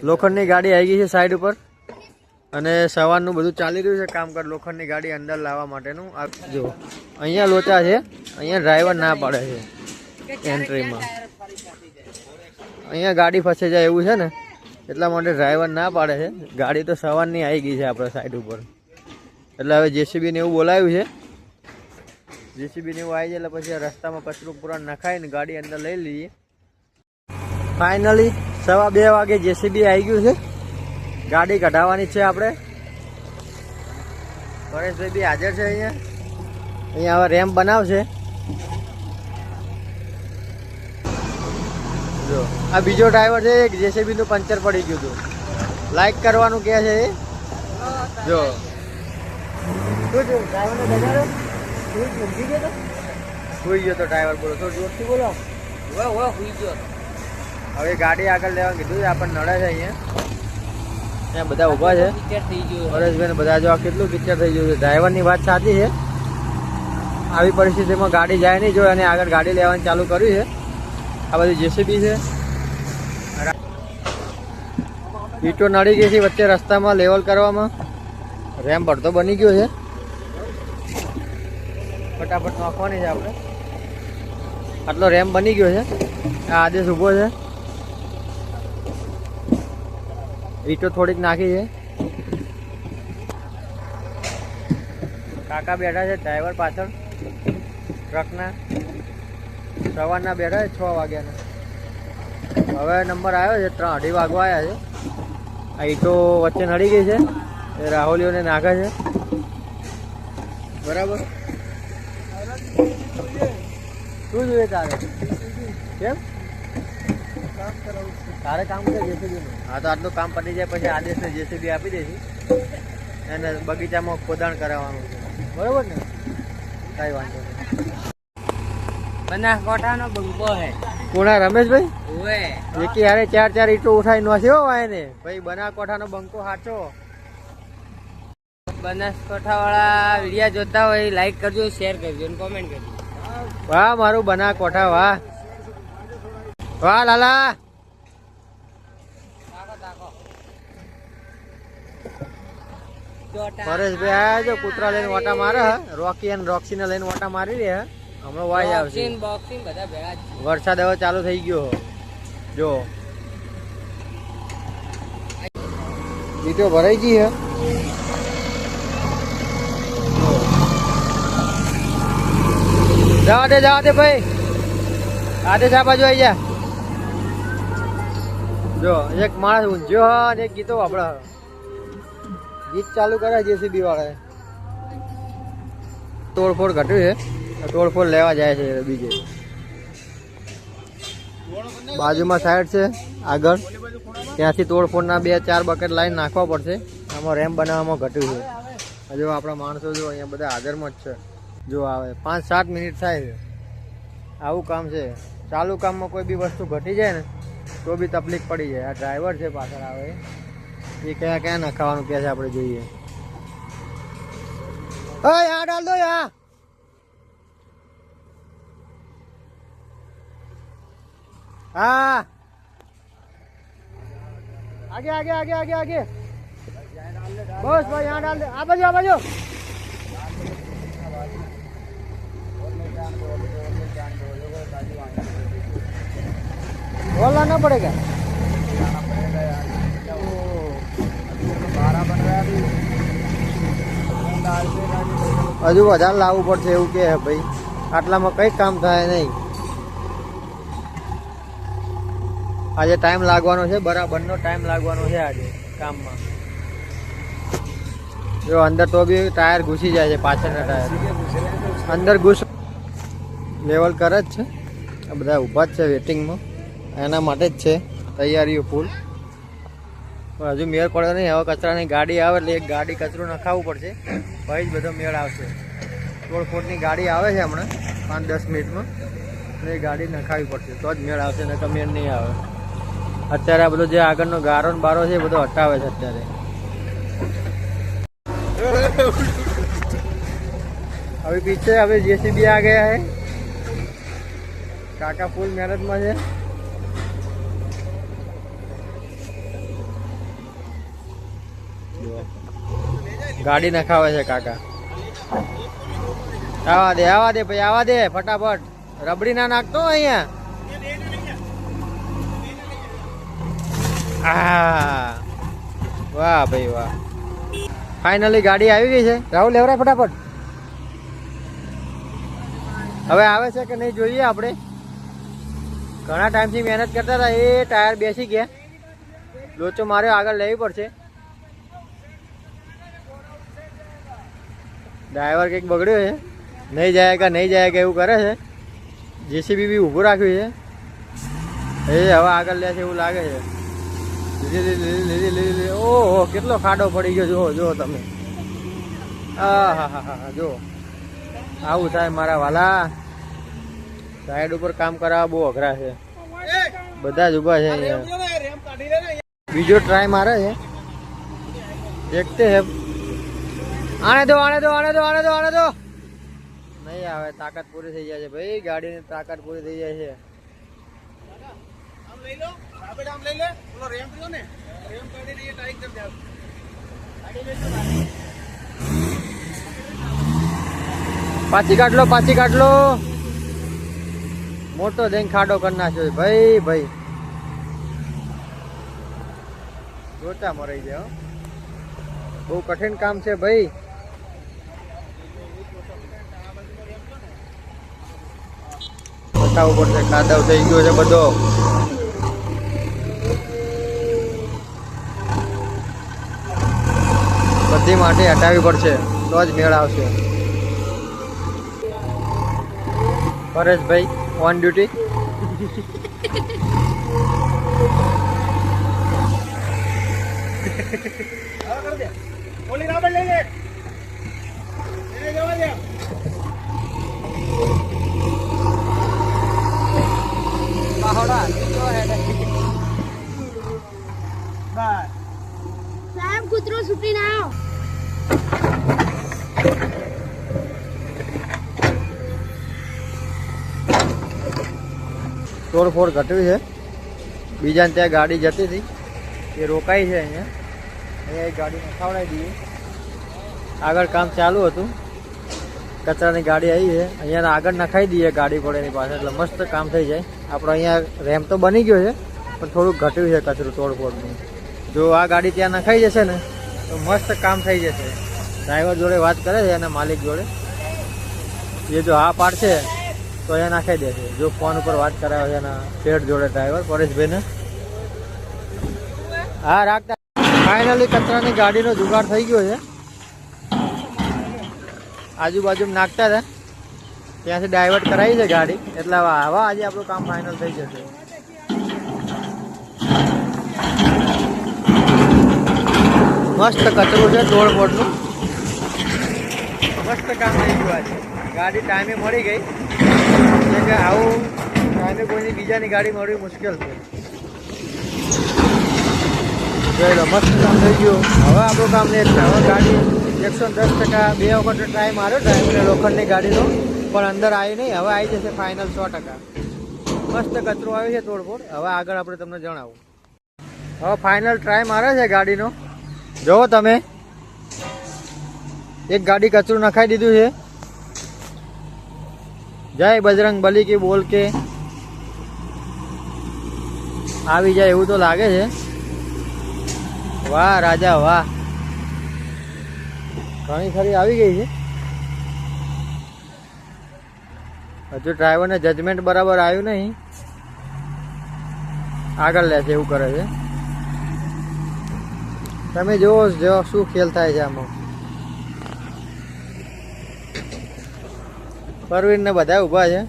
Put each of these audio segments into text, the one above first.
લોખંડની ગાડી આવી ગઈ છે સાઈડ ઉપર અને સવારનું બધું ચાલી રહ્યું છે કામકાજ લોખંડની ગાડી અંદર લાવવા માટેનું. જો અહીંયા લોચા છે, અહીંયા ડ્રાઈવર ના પાડે છે એન્ટ્રીમાં. અહીંયા ગાડી ફસે જાય એવું છે ને એટલા માટે ડ્રાઈવર ના પાડે છે. ગાડી તો સવારની આવી ગઈ છે આપણે સાઈડ ઉપર, એટલે હવે જેસીબી ને એવું બોલાવ્યું છે. જેસીબી ને એવું આવી જાય એટલે પછી રસ્તામાં કચરું પૂરા નખાઈને ગાડી અંદર લઈ લઈએ. ફાઇનલી 2:15 વાગે જેસીબી આવી ગયું છે, ગાડી કઢાવવાની છે આપણે. પરેશભાઈ બી હાજર છે અહીંયા હવે રેમ્પ બનાવશે. જો આ બીજો ડ્રાઈવર છે, એક જેસીબી નું પંચર પડી ગયું હતું, લાઈક કરવાનું કહે છે. જો સુઈ ગયો તો ડ્રાઈવર, બોલો તો જોરથી બોલો. હવે ગાડી આગળ લેવા કીધું, આપણને નડે છે અહીંયા બધા ઉભા છે. પરેશભાઈ બધા જો કેટલું પિક્ચર થઈ ગયું છે. ડ્રાઈવરની વાત સાચી છે, આવી પરિસ્થિતિમાં ગાડી જાય નહીં જોઈએ અને આગળ ગાડી લેવાનું ચાલુ કર્યું છે. આ બધી જેસીબી છે. ઈંટો નડી ગઈ છે વચ્ચે રસ્તામાં લેવલ કરવામાં. રેમ્પ અડધો બની ગયો છે, ફટાફટ નાખવાની છે આપણે. આટલો રેમ્પ બની ગયો છે. આ આદેશ ઊભો છે, ઈંટો થોડીક નાખી છે. કાકા બેઠા છે ડ્રાઈવર પાછળ ટ્રકના. સવારના બેઠા છે 6 વાગ્યાના. હવે નંબર આવ્યો છે, 3:30 વાગવા આવ્યા છે. આ ઈંટો વચ્ચે નડી ગઈ છે, એ રાહુલીઓને નાખે છે. બરાબર. શું જોઈએ તારે? કેમ તારે કામ છે જેસીબી નું? હા તો આટલું કામ પતી જાય પછી આદેશને જેસીબી આપી દઈશું અને બગીચામાં ખોદાણ કરાવવાનું છે. બરોબર ને? કઈ વાંધો નહીં. બનાસકાંઠાનો બંકો હે. કોના? રમેશભાઈ? ઓએ. એકી હારે 4 ઈંટો ઉઠાઈ નોસી હો વાયને. ભાઈ બનાસકાંઠાનો બંકો સાચો. બનાસકાંઠા વાળા વિડિયો જોતા હોય લાઈક કરજો, શેર કરજો અને કોમેન્ટ કરજો. વાહ મારું બનાસકાંઠા, વાહ વાહ લાલા. પરેશભાઈ આયા જો કૂતરા લઈને ઓટા મારે. રોકી અને રોક્સી ને લઈને ઓટા મારી રહ્યા. હમણાં વાય આવશે. વરસાદ હવે ચાલુ થઈ ગયો. જો ઈંટો ભરાઈ ગઈ હે. જવા દે ભાઈ. આદેશ આ બાજુ આવી જા. જો એક માણસ ઊંઝ્યો અને એક ગીતો આપણે ગીત ચાલુ કરે જેસીબી વાળા. તોડફોડ ઘટ્યું છે, તોડફોડ લેવા જાય છે બીજે. બાજુમાં સાઈડ છે આગળ, ત્યાંથી તોડફોડના 2-4 બકેટ લાઈન નાખવા પડશે. આમાં રેમ્પ બનાવવામાં ઘટ્યું છે. હજુ આપણા માણસો જો અહીંયા બધા હાજરમાં જ છે. જો આવે 5-7 મિનિટ થાય છે. આવું કામ છે. ચાલુ કામમાં કોઈ બી વસ્તુ ઘટી જાય ને તો બી તકલીફ પડી જાય. આ ડ્રાઈવર છે પાછળ આવે, એ ક્યાં નખાવાનું કે છે આપણે જોઈએ. हाँ डाल दो यहाँ. हाँ आगे आगे आगे आगे आगे बस भाई यहाँ डाल दे. आ बाजू और लाना पड़ेगा. हजू વધારે લાવવું પડશે એવું કે ભાઈ. આટલામાં કઈ કામ થાય નહીં. આજે ટાઈમ લાગવાનો છે, બરાબરનો ટાઈમ લાગવાનો છે આજે કામમાં. જો અંદર તો બી ટાયર ઘૂસી જાય છે, પાછળના ટાયર અંદર ઘૂસ. લેવલ કરે જ છે. આ બધા ઊભા જ છે વેટિંગમાં, એના માટે જ છે તૈયારીઓ ફૂલ. પણ હજુ મેળ પડ્યો નહીં. હવે કચરાની ગાડી આવે એટલે એક ગાડી કચરું નખાવવું પડશે, પછી જ બધો મેળ આવશે. તોડફોડની ગાડી આવે છે હમણાં 5-10 મિનિટમાં, એટલે એ ગાડી નખાવી પડશે તો જ મેળ આવશે, નકર મેળ નહીં આવે. અત્યારે આ બધો જે આગળનો ગારો ને બારો છે એ બધો હટાવે છે અત્યારે. अभी पीछे अभी जेसीबी आ गया है, काका फुल मेहनत में है. ગાડી નખાવે છે કાકા. આવા દે ભાઈ, આવા દે ફટાફટ. રબડી ના નાખતો અહીંયા. વાહ ભાઈ વાહ. ફાઇનલી ગાડી આવી ગઈ છે. રાહુલ લેવરાય ફટાફટ. હવે આવે છે કે નહીં જોઈએ આપણે. ઘણા ટાઈમથી મહેનત કરતા હતા, એ ટાયર બેસી ગયા. લોચો માર્યો, આગળ લેવી પડશે. ડ્રાઈવર કંઈક બગડ્યો છે, નહીં જાયગા એવું કરે છે. જેસીબી બી ઊભું રાખ્યું છે, એ હવે આગળ લે છે એવું લાગે છે. લીધી. ઓહો કેટલો ખાડો પડી ગયો જો તમે. હા જો આવું થાય મારા વાલા. સાઈડ ઉપર કામ કરાવવા બહુ અઘરા છે. બધા જ ઊભા છે અહીંયા. બીજો ટ્રાય મારે છે. દેખતે હે. આને દો. નહીં આવે, તાકાત પૂરી થઈ જાય છે ભાઈ. ગાડીની તાકાત પૂરી થઈ જાય છે. પાછી કાઢ લો. મોટો દઈને ખાડો કરી નાખ્યો ભાઈ. જોતા મરાઈ જાય. બહુ કઠિન કામ છે ભાઈ. બતાવવું પડશે. કાદવ થઈ ગયો છે બધો. બધી માટી હટાવવી પડશે તો જ મેળ આવશે. પરેશભાઈ ઓન ડ્યુટી. સાહેબ કૂતરો છૂટી ના આવો. તોડફોડ ઘટ્યું છે. બીજાને ત્યાં ગાડી જતી હતી, એ રોકાઈ છે. અહીંયા એક ગાડી નખાવડાવી દઈએ. આગળ કામ ચાલુ હતું, કચરાની ગાડી આવી છે. અહીંયા આગળ નખાઈ દઈએ ગાડી પડે એની પાસે, એટલે મસ્ત કામ થઈ જાય. આપણો અહીંયા રેમ્પ તો બની ગયો છે, પણ થોડુંક ઘટ્યું છે કચરું તોડફોડનું. જો આ ગાડી ત્યાં નખાઈ જશે ને તો મસ્ત કામ થઈ જશે. ડ્રાઈવર જોડે વાત કરે છે એના માલિક જોડે. એ જો હા પાડશે તો અહીંયા નાખાઈ દેશે. જો ફોન ઉપર વાત કરાવે છે એના શેઠ જોડે ડ્રાઈવર પરેશભાઈને. હા રાખતા. ફાઇનલી કચરાની ગાડીનો જુગાડ થઈ ગયો છે. આજુબાજુ નાખતા હતા, ત્યાંથી ડાયવર્ટ કરાવી છે ગાડી. એટલે હવે આજે આપણું કામ ફાઇનલ થઈ જશે. મસ્ત કચરું છે તોડફોડનું. મસ્ત કામ થઈ ગયું આજે. ગાડી ટાઈમે મળી ગઈ. કે આવું ટાઈમે કોઈની બીજાની ગાડી મળવી મુશ્કેલ છે. જોઈ લો મસ્ત કામ થઈ ગયું. હવે આપણું કામ નહીં. એટલે હવે ગાડી 110%. 2 વખત ટ્રાય માર્યો ડ્રાઈવરે લોખંડની ગાડીનો, પણ અંદર આવી નહીં. હવે આવી જશે ફાઇનલ 100%. મસ્ત કચરો આવ્યો છે તોડફોડ. હવે આગળ આપણે તમને જણાવું. હવે ફાઇનલ ટ્રાય મારે છે ગાડીનો. જોવો તમે, એક ગાડી કચરું નખાઈ દીધું છે. જય બજરંગ બલી કી બોલ કે આવી જાય એવું તો લાગે છે. વાહ રાજા વાહ. ઘણી ખરી આવી ગઈ છે. હજુ ડ્રાઈવરને જજમેન્ટ બરાબર આવ્યું નહીં. આગળ લે છે એવું કરે છે. તમે જુઓ શું ખેલ થાય છે આમાં. પરવીન ને બધા ઊભા છે.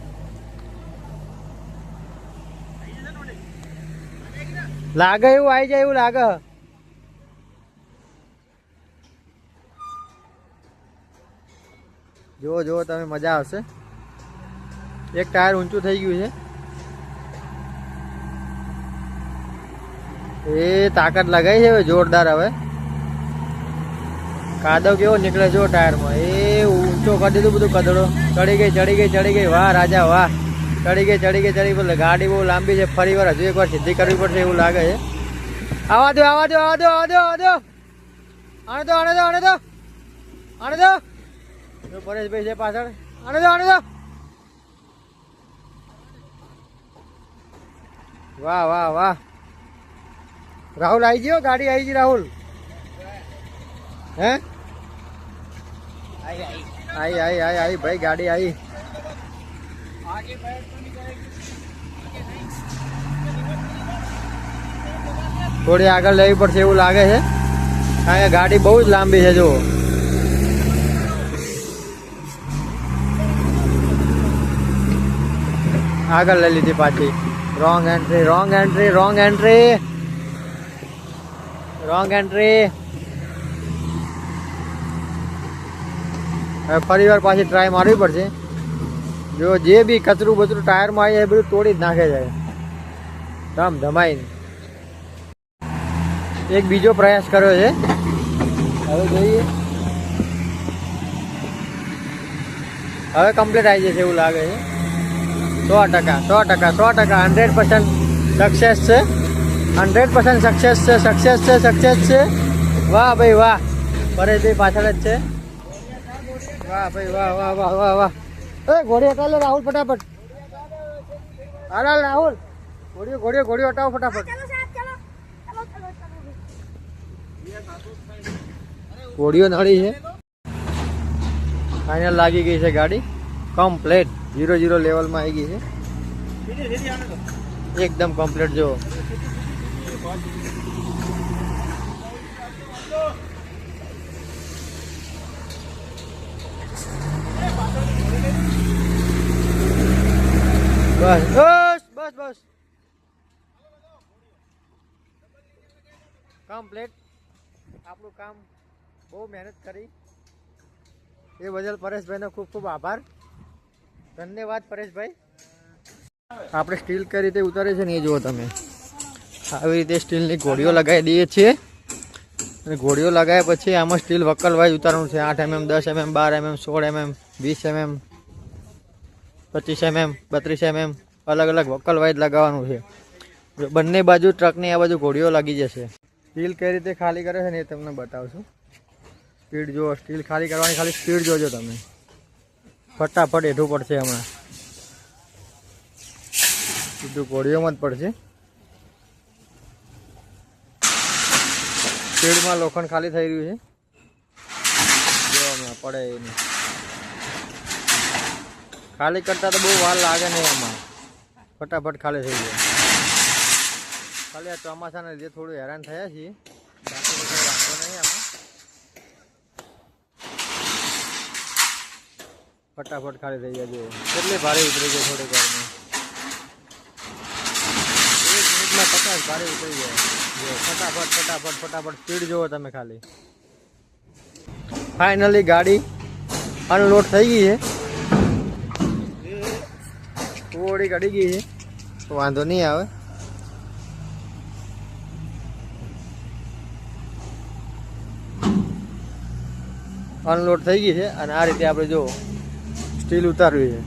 લાગે એવું આવી જાય એવું લાગે. જુઓ તમે, મજા આવશે. એક ટાયર ઊંચું થઈ ગયું છે. એ તાકાત લગાવી છે જોરદાર. હવે કાદવ કેવો નીકળે જો ટાયરમાં. એ ઊંચો કરી દીધું બધું કદડો. ચડી ગઈ. વાહ રાજા વાહ. ચડી ગઈ. ગાડી બહુ લાંબી છે. ફરી વાર હજુ એકવાર સીધી કરવી પડશે એવું લાગે છે. આવા દો. આને દો. આને દો પરેશભાઈ છે પાછળ. આને દો આને દો. વાહ વાહ વાહ. રાહુલ આવી ગયો, ગાડી આવી ગઈ રાહુલ. હે आई भाई गाड़ी आई. થોડી આગળ લેવી પડશે એવું લાગે છે, કારણ કે ગાડી બહુ જ લાંબી છે. જો આગળ લઈ લીધી પાછી. Wrong entry wrong entry wrong entry wrong entry. હવે ફરી વાર પાછી ટ્રાય મારવી પડશે. જો જે બી કચરું બચરું ટાયરમાં આવી એ બધું તોડી જ નાખે છે ધમ ધમાઈને. એક બીજો પ્રયાસ કર્યો છે, હવે જોઈએ. હવે કમ્પ્લીટ આવી જશે એવું લાગે છે. 100% 100% સક્સેસ છે. 100% સક્સેસ છે. સક્સેસ છે. વાહ ભાઈ વાહ. પરેશભાઈ પાછળ જ છે. વાહ ભાઈ વાહ વાહ વાહ વાહ વાહ. એ ઘોડી હટાવ લે રાહુલ ફટાફટ. હાલ રાહુલ ઘોડીઓ હટાવો ફટાફટ. ઘોડીઓ નડી છે. ફાઇનલ લાગી ગઈ છે ગાડી કમ્પ્લેટ. 0-0 લેવલમાં આવી ગઈ છે એકદમ કમ્પ્લેટ. જો બસ બસ બસ બસ કમ્પ્લેટ. આપણું કામ બહુ મહેનત કરી એ બદલ પરેશભાઈનો ખૂબ ખૂબ આભાર. ધન્યવાદ પરેશભાઈ. આપણે સ્ટીલ કઈ રીતે ઉતારે છે ને એ જુઓ તમે. આવી રીતે સ્ટીલની ઘોડીઓ લગાવી દઈએ છીએ અને ઘોડીઓ લગાવ્યા પછી આમાં સ્ટીલ વકલ વાઇઝ ઉતારવાનું છે. 8 mm 10 mm 12 mm 16 mm 20 mm 25 mm 32 mm અલગ અલગ વકલ વાઇઝ લગાવવાનું છે. બંને બાજુ ટ્રકની આ બાજુ ઘોડીઓ લાગી જશે. સ્ટીલ કઈ રીતે ખાલી કરે છે ને એ તમને બતાવશું. સ્પીડ જુઓ. સ્ટીલ ખાલી કરવાની ખાલી સ્પીડ જોજો તમે. ફટાફટ હેઠું પડશે હમણાં. સીધું ઘોડીઓમાં જ પડશે. સ્પીડમાં લોખંડ ખાલી થઈ રહ્યું છે. જો હમણાં પડે એની. ખાલી કરતા તો બહુ વાર લાગે નહીં એમાં. ફટાફટ ખાલી થઈ જાય. ખાલી આ ચોમાસાના લીધે થોડું હેરાન થયા છીએ. બાકી તો કંઈ વાંધો નહીં આમાં. ફટાફટ ખાલી થઈ જાય. કેટલી ભારે ઉતરી જાય થોડીક વારમાં. 1 મિનિટમાં 50 ભારે ઉતરી જાય. ફટાફટ સ્પીડ જુઓ તમે ખાલી. ફાઇનલી ગાડી અનલોડ થઈ ગઈ છે. થોડી ગડી ગઈ છે તો વાંધો નહીં આવે. અનલોડ થઈ ગઈ છે અને આ રીતે આપણે જો સ્ટીલ ઉતારવી છે.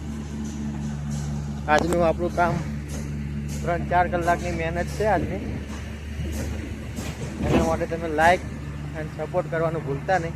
આજનું આપણું કામ 3-4 કલાકની મહેનત છે આજની. એના માટે તમે લાઈક અને સપોર્ટ કરવાનું ભૂલતા નહીં.